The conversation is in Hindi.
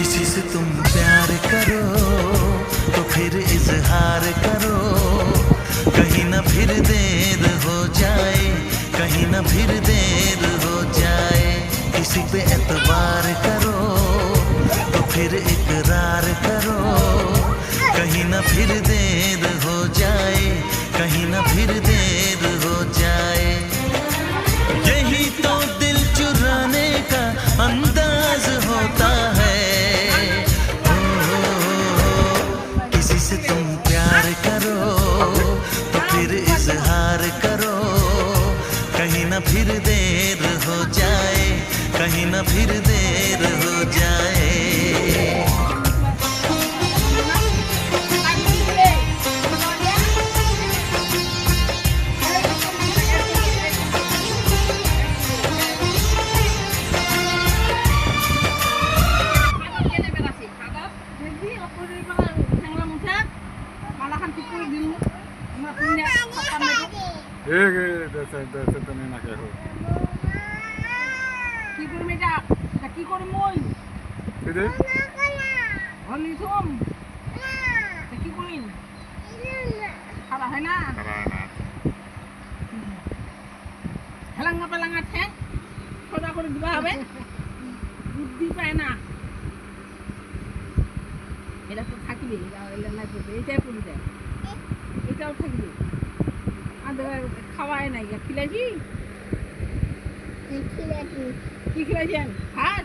किसी से तुम प्यार करो तो फिर इजहार करो, कहीं ना फिर देर हो जाए, कहीं ना फिर देर हो जाए। किसी पे एतबार करो तो फिर इकरार करो, कहीं ना फिर देर हो जाए, कहीं ना फिर देर हो जाए। यही तो दिल चुराने का अंदाज होता है। किसी से तुम प्यार करो तो फिर इजहार करो, कहीं ना फिर देर हो जाए, कहीं ना फिर देर हो जाए। কি করবি এটা? এটা কি করি মই? হলি থম। এটা কি করিন? খারাপ হয় না? হেলাঙ্গা পেলাঙ্গা ঠ্যাং সোজা করে দিবা হবে, বুদ্ধি পায় না। এটা তো থাকবে, এটা না করবে, এটাই পড়ে যায়, এটাও থাকবে। খাওয়ায় নাই খিলাইছি, কি খিলাইছেন? ভাত